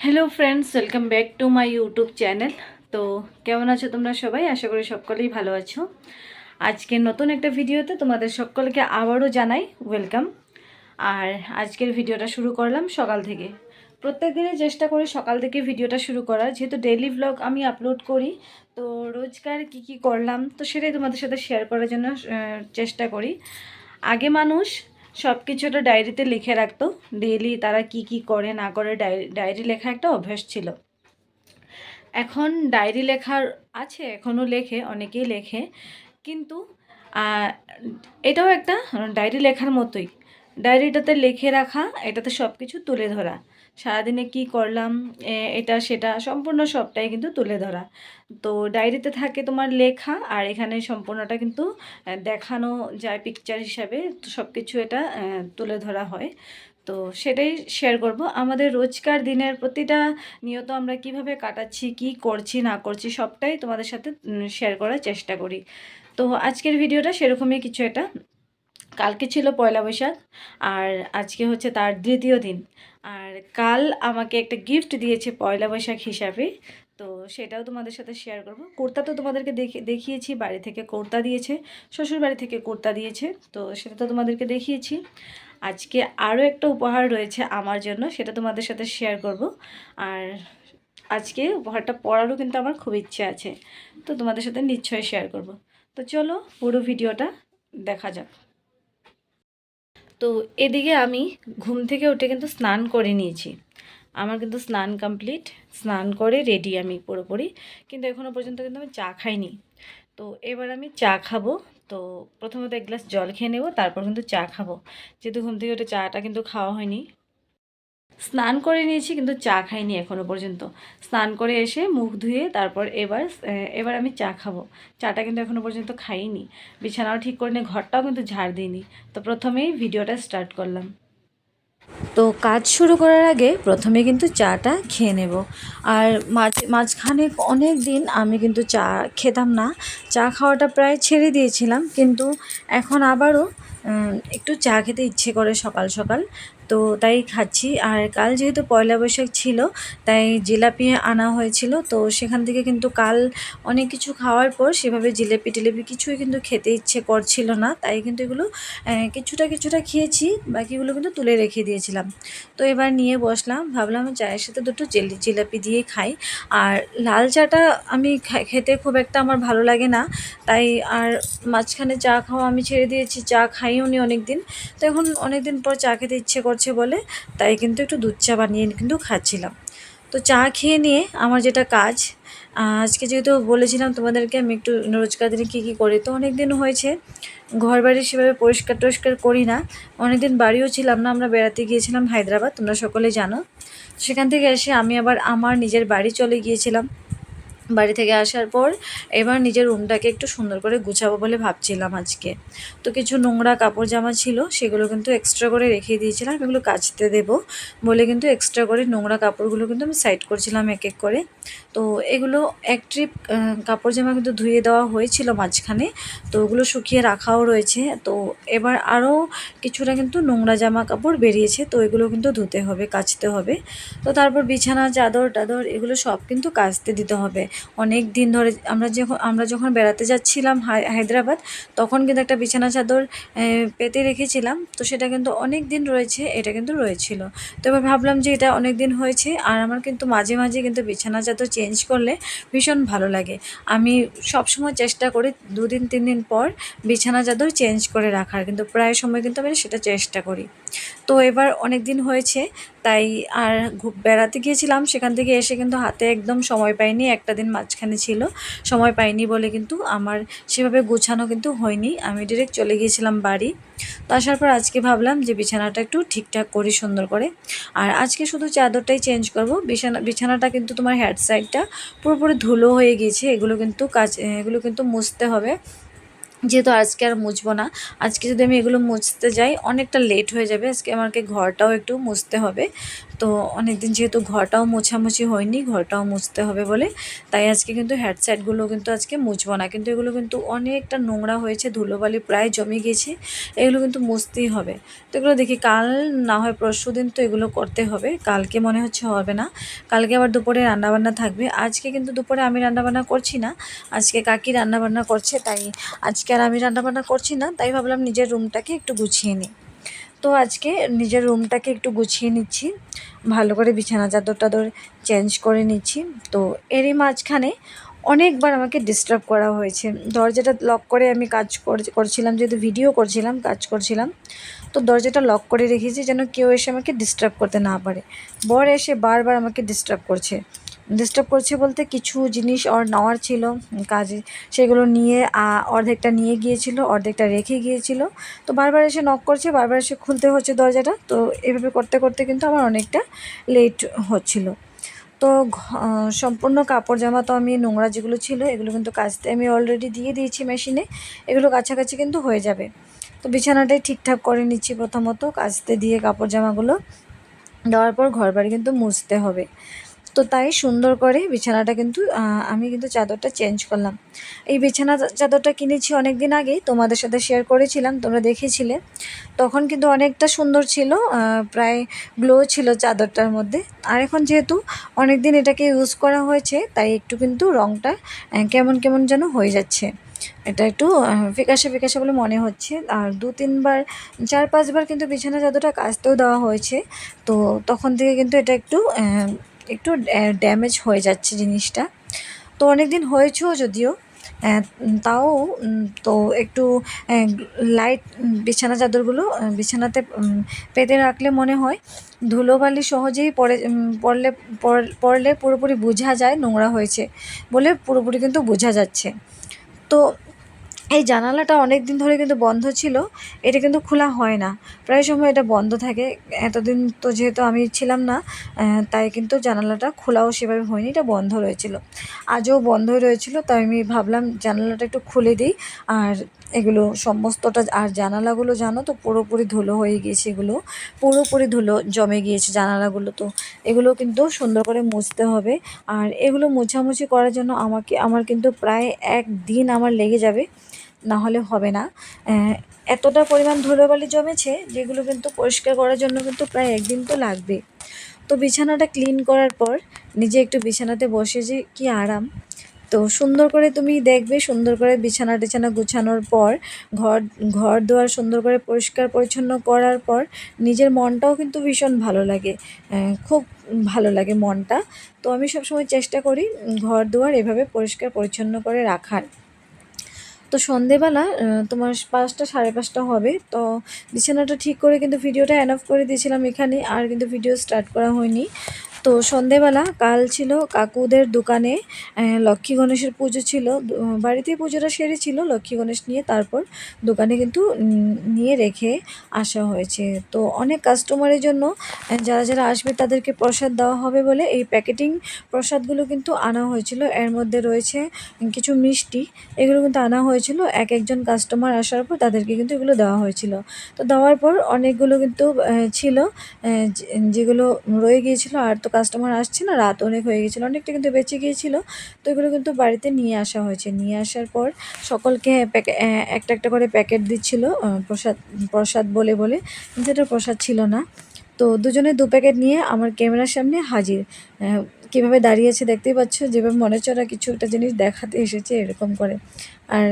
Hello friends, welcome back to my YouTube channel. তো কেমন আছো তোমরা সবাই? আশা করি সকলেই ভালো আছো। আজকে নতুন একটা ভিডিওতে তোমাদের সকলকে আবারও জানাই ওয়েলকাম। আর আজকের ভিডিওটা শুরু করলাম সকাল থেকে। প্রত্যেক দিনই চেষ্টা করি সকাল থেকে ভিডিওটা শুরু করার, যেহেতু ডেইলি ব্লগ আমি আপলোড করি। তো রোজকার কি করলাম তো সেটাই তোমাদের সাথে শেয়ার করার জন্য চেষ্টা করি। আগে মানুষ সব কিছুটা ডায়েরিতে লিখে রাখতো, ডেইলি তারা কি করে না করে ডায়েরি লেখা একটা অভ্যাস ছিল। এখন ডায়েরি লেখার আছে, এখনও লেখে, অনেকেই লেখে, কিন্তু এটাও একটা ডায়েরি লেখার মতোই। ডায়েরিটাতে লিখে রাখা, এটাতে সব কিছু তুলে ধরা, সারাদিনে কি করলাম এটা সেটা সম্পূর্ণ সবটাই কিন্তু তুলে ধরা। তো ডায়েরিতে থাকে তোমার লেখা, আর এখানে সম্পূর্ণটা কিন্তু দেখানো যায় পিকচার হিসাবে, তো সব কিছু এটা তুলে ধরা হয়। তো সেটাই শেয়ার করব। আমাদের রোজকার দিনের প্রতিটা নিয়ত আমরা কিভাবে কাটাচ্ছি, কি করছি না করছি, সবটাই তোমাদের সাথে শেয়ার করার চেষ্টা করি। তো আজকের ভিডিওটা সেরকমই কিছু একটা। কালকে ছিল পয়লা বৈশাখ, আর আজকে হচ্ছে তার দ্বিতীয় দিন। আর কাল আমাকে একটা গিফট দিয়েছে পয়লা বৈশাখ হিসাবে, তো সেটাও তোমাদের সাথে শেয়ার করব। কুর্তা তো তোমাদেরকে দেখিয়েছি, বাড়ি থেকে কুর্তা দিয়েছে, শ্বশুর বাড়ি থেকে কুর্তা দিয়েছে, তো সেটা তো তোমাদেরকে দেখিয়েছি। আজকে আরও একটা উপহার রয়েছে আমার জন্য, সেটা তোমাদের সাথে শেয়ার করব। আর আজকে উপহারটা পরারও কিন্তু আমার খুব ইচ্ছে আছে, তো তোমাদের সাথে নিশ্চয়ই শেয়ার করব। তো চলো পুরো ভিডিওটা দেখা যাক। তো এদিকে আমি ঘুম থেকে উঠে কিন্তু স্নান করে নিয়েছি। আমার কিন্তু স্নান কমপ্লিট, স্নান করে রেডি আমি পুরোপুরি, কিন্তু এখনও পর্যন্ত কিন্তু আমি চা খাইনি। তো এবার আমি চা খাবো। তো প্রথমত এক গ্লাস জল খেয়ে নেব, তারপর কিন্তু চা খাবো, যেহেতু ঘুম থেকে উঠে চাটা কিন্তু খাওয়া হয়নি। স্নান করে নিয়েছি কিন্তু চা খাইনি এখনও পর্যন্ত। স্নান করে এসে মুখ ধুয়ে তারপর এবার আমি চা খাবো। চাটা কিন্তু এখনও পর্যন্ত খাইনি, বিছানাও ঠিক করে নিয়ে ঘরটাও কিন্তু ঝাড় দিইনি। তো প্রথমেই ভিডিওটা স্টার্ট করলাম। তো কাজ শুরু করার আগে প্রথমে কিন্তু চাটা খেয়ে নেব। আর মাঝখানে অনেক দিন আমি কিন্তু চা খেতাম না, চা খাওয়াটা প্রায় ছেড়ে দিয়েছিলাম, কিন্তু এখন আবারও একটু চা খেতে ইচ্ছে করে সকাল সকাল, তো তাই খাচ্ছি। আর কাল যেহেতু পয়লা বৈশাখ ছিল, তাই জিলাপি আনা হয়েছিল, তো সেখান থেকে কিন্তু কাল অনেক কিছু খাওয়ার পর সেভাবে জিলেপি টিলেপি কিছুই কিন্তু খেতে ইচ্ছে করছিল না, তাই কিন্তু এগুলো কিছুটা খেয়েছি, বাকিগুলো কিন্তু তুলে রেখে দিয়েছিলাম। তো এবার নিয়ে বসলাম, ভাবলাম চায়ের সাথে দুটো জিলাপি দিয়ে খাই। আর লাল চাটা আমি খেতে খুব একটা আমার ভালো লাগে না, তাই আর মাঝখানে চা খাওয়া আমি ছেড়ে দিয়েছি, চা খাইও নি অনেক দিন। তো এখন অনেক দিন পর চা খেতে ইচ্ছে করছে বলে তাই কিন্তু একটু দুধ চা বানিয়ে কিন্তু খাচ্ছিলাম। তো চা খেয়ে নিয়ে আমার যেটা কাজ, আজকে যেহেতু বলেছিলাম তোমাদেরকে আমি একটু রোজকার দিনে কী করি, তো অনেক দিন হয়েছে ঘর বাড়ি সেভাবে পরিষ্কার টরিষ্কার করি না। অনেক দিন বাড়িও ছিলাম না, আমরা বেড়াতে গিয়েছিলাম হায়দ্রাবাদ, তোমরা সকলে জানো। সেখান থেকে এসে আমি আবার আমার নিজের বাড়ি চলে গিয়েছিলাম। বাড়ি থেকে আসার পর এবার নিজের রুমটাকে একটু সুন্দর করে গুছাবো বলে ভাবছিলাম আজকে। তো কিছু নোংরা কাপড় জামা ছিল, সেগুলো কিন্তু এক্সট্রা করে রেখে দিয়েছিলাম, এগুলো কাচতে দেবো বলে কিন্তু এক্সট্রা করে নোংরা কাপড়গুলো কিন্তু আমি সাইড করছিলাম এক এক করে। তো এগুলো এক ট্রিপ কাপড় জামা কিন্তু ধুয়ে দেওয়া হয়েছিল মাঝখানে, তো ওগুলো শুকিয়ে রাখাও রয়েছে। তো এবার আরও কিছুটা কিন্তু নোংরা জামা কাপড় বেরিয়েছে, তো এগুলো কিন্তু ধুতে হবে, কাচতে হবে। তো তারপর বিছানা চাদর টাদর এগুলো সব কিন্তু কাচতে দিতে হবে। অনেক দিন ধরে আমরা যখন বেড়াতে যাচ্ছিলাম হায়দ্রাবাদ, তখন কিন্তু একটা বিছানা চাদর পেতে রেখেছিলাম, তো সেটা কিন্তু অনেক দিন রয়েছে, এটা কিন্তু রয়েছিল। তো এবার ভাবলাম যে এটা অনেক দিন হয়েছে, আর আমার কিন্তু মাঝে মাঝে কিন্তু বিছানা চাদর চেঞ্জ করলে ভীষণ ভালো লাগে। আমি সবসময় চেষ্টা করি 2 দিন 3 দিন পর বিছানা চাদর চেঞ্জ করে রাখার, কিন্তু প্রায় সময় কিন্তু আমি সেটা চেষ্টা করি। তো এবার অনেক দিন হয়েছে, তাই আর বেড়াতে গিয়েছিলাম, সেখান থেকে এসে কিন্তু হাতে একদম সময় পাইনি, একটা দিন মাঝখানে ছিল, সময় পাইনি বলে কিন্তু আমার সেভাবে গোছানো কিন্তু হয়নি, আমি ডিরেক্ট চলে গিয়েছিলাম বাড়ি। তো আসার পর আজকে ভাবলাম যে বিছানাটা একটু ঠিকঠাক করি সুন্দর করে। আর আজকে শুধু চাদরটাই চেঞ্জ করব, বিছানাটা কিন্তু তোমার হেড সাইডটা পুরোপুরি ধুলো হয়ে গিয়েছে, এগুলো কিন্তু মুছতে হবে। যেহেতু আজকে আর মুছবো না, আজকে যদি আমি এগুলো মুছতে যাই অনেকটা লেট হয়ে যাবে। আজকে আমাকে ঘরটাও একটু মুছতে হবে। তো অনেক দিন যেহেতু ঘরটাও মোছামুছি হয়নি, ঘরটাও মুছতে হবে বলে তাই আজকে কিন্তু হেডসেটগুলো কিন্তু আজকে মুছবো না। কিন্তু এগুলো কিন্তু অনেকটা নোংরা হয়েছে, ধুলোবালি প্রায় জমে গেছে, এগুলো কিন্তু মুছতেই হবে। তো এগুলো দেখি কাল না হয় পরশুদিন তো এগুলো করতে হবে, কালকে মনে হচ্ছে হবে না। কালকে আবার দুপুরে রান্নাবান্না থাকবে। আজকে কিন্তু দুপুরে আমি রান্নাবান্না করছি না, আজকে কাকি রান্নাবান্না করছে, তাই আজকে আর আমি রান্নাবান্না করছি না। তাই ভাবলাম নিজের রুমটাকে একটু গুছিয়ে নিই। তো আজকে নিজের রুমটাকে একটু গুছিয়ে নিচ্ছি, ভালো করে বিছানা চাদর টাদর চেঞ্জ করে নিচ্ছি। তো এরই মাঝখানে অনেকবার আমাকে ডিস্টার্ব করা হয়েছে। দরজাটা লক করে আমি কাজ করছিলাম, যেহেতু ভিডিও করছিলাম, কাজ করছিলাম, তো দরজাটা লক করে রেখেছি যেন কেউ এসে আমাকে ডিস্টার্ব করতে না পারে। বর এসে বারবার আমাকে ডিস্টার্ব করছে বলতে কিছু জিনিস ওর নেওয়ার ছিল কাজে, সেগুলো নিয়ে অর্ধেকটা নিয়ে গিয়েছিল, অর্ধেকটা রেখে গিয়েছিল। তো বারবার এসে নক করছে, বারবার এসে খুলতে হচ্ছে দরজাটা। তো এভাবে করতে করতে কিন্তু আমার অনেকটা লেট হচ্ছিল। তো সম্পূর্ণ কাপড় জামা তো আমি নোংরা যেগুলো ছিল এগুলো কিন্তু কাচতে আমি অলরেডি দিয়ে দিয়েছি মেশিনে, এগুলো কাছাকাছি কিন্তু হয়ে যাবে। তো বিছানাটাই ঠিকঠাক করে নিচ্ছি প্রথমত, কাচতে দিয়ে কাপড় জামাগুলো দেওয়ার পর ঘরবাড়ি কিন্তু মুছতে হবে। তো তাই সুন্দর করে বিছানাটা কিন্তু আমি কিন্তু চাদরটা চেঞ্জ করলাম। এই বিছানা চাদরটা কিনেছি অনেক দিন আগেই, তোমাদের সাথে শেয়ার করেছিলাম, তোমরা দেখেছিলে। তখন কিন্তু অনেকটা সুন্দর ছিল, প্রায় গ্লো ছিল চাদরটার মধ্যে। আর এখন যেহেতু অনেক দিন এটাকে ইউজ করা হয়েছে তাই একটু কিন্তু রঙটা কেমন কেমন যেন হয়ে যাচ্ছে। এটা একটু ফিকাশে ফিকাশে বলে মনে হচ্ছে। আর 2-3 বার 4-5 বার কিন্তু বিছানা চাদরটা কাচতেও দেওয়া হয়েছে। তো তখন থেকে কিন্তু এটা একটু একটু ড্যামেজ হয়ে যাচ্ছে জিনিসটা। তো অনেক দিন হয়েছেও যদিও, তাও তো একটু লাইট বিছানা চাদরগুলো বিছানাতে পেতে রাখলে মনে হয় ধুলোবালি সহজেই পড়লে পুরোপুরি বোঝা যায় নোংরা হয়েছে বলে, পুরোপুরি কিন্তু বোঝা যাচ্ছে। তো এই জানালাটা অনেক দিন ধরে কিন্তু বন্ধ ছিল, এটা কিন্তু খোলা হয় না, প্রায় সময় এটা বন্ধ থাকে। এতদিন তো যেহেতু আমি ছিলাম না, তাই কিন্তু জানালাটা খোলাও সেভাবে হয়নি, এটা বন্ধ রয়েছিল, আজও বন্ধই রয়েছিল। তাই আমি ভাবলাম জানালাটা একটু খুলে দিই। আর এগুলো সমস্তটা, আর জানালাগুলো জানো তো পুরোপুরি ধুলো হয়ে গিয়েছে, এগুলো পুরোপুরি ধুলো জমে গিয়েছে জানালাগুলো। তো এগুলো কিন্তু সুন্দর করে মুছতে হবে। আর এগুলো মোছামুছি করার জন্য আমার কিন্তু প্রায় 1 দিন আমার লেগে যাবে, না হলে হবে না। এতটা পরিমাণ ধুলোবালি জমেছে যেগুলো কিন্তু পরিষ্কার করার জন্য কিন্তু প্রায় 1 দিন তো লাগবে। তো বিছানাটা ক্লিন করার পর নিজে একটু বিছানাতে বসে যে কি আরাম। তো সুন্দর করে তুমি দেখবে, সুন্দর করে বিছানা টিছানা গুছানোর পর ঘর ঘর দুয়ার সুন্দর করে পরিষ্কার পরিচ্ছন্ন করার পর নিজের মনটাও কিন্তু ভীষণ ভালো লাগে, খুব ভালো লাগে মনটা। তো আমি সবসময় চেষ্টা করি ঘর দুয়ার এভাবে পরিষ্কার পরিচ্ছন্ন করে রাখার। তো সন্ধেবেলা তোমার 5টা 5:30 হবে। তো বিছানাটা ঠিক করে কিন্তু ভিডিওটা এনফ করে দিয়েছিলাম এখানে, আর কিন্তু ভিডিও স্টার্ট করা হয়নি। তো সন্ধেবেলা কাল ছিল কাকুদের দোকানে লক্ষ্মী গণেশের পুজো ছিল। বাড়িতেই পুজোটা সেরেছিল লক্ষ্মী গণেশ নিয়ে, তারপর দোকানে কিন্তু নিয়ে রেখে আসা হয়েছে। তো অনেক কাস্টমারের জন্য যারা যারা আসবে তাদেরকে প্রসাদ দেওয়া হবে বলে এই প্যাকেটিং প্রসাদগুলো কিন্তু আনা হয়েছিল। এর মধ্যে রয়েছে কিছু মিষ্টি, এগুলো কিন্তু আনা হয়েছিল। একজন কাস্টমার আসার পর তাদেরকে কিন্তু এগুলো দেওয়া হয়েছিল। তো দেওয়ার পর অনেকগুলো কিন্তু ছিল যেগুলো রয়ে গিয়েছিল, আর তো কাস্টমার আসছে না, রাত অনেক হয়ে গিয়েছিলো, অনেকটা কিন্তু বেঁচে গিয়েছিল। তো এগুলো কিন্তু বাড়িতে নিয়ে আসা হয়েছে। নিয়ে আসার পর সকলকে একটা একটা করে প্যাকেট দিচ্ছিল প্রসাদ প্রসাদ বলে বলে, কিন্তু এটা প্রসাদ ছিল না। তো দুজনে 2 প্যাকেট নিয়ে আমার ক্যামেরার সামনে হাজির। কীভাবে দাঁড়িয়েছে দেখতেই পাচ্ছ, যেভাবে মনে হচ্ছে ওরা কিছু একটা জিনিস দেখাতে এসেছে এরকম করে। আর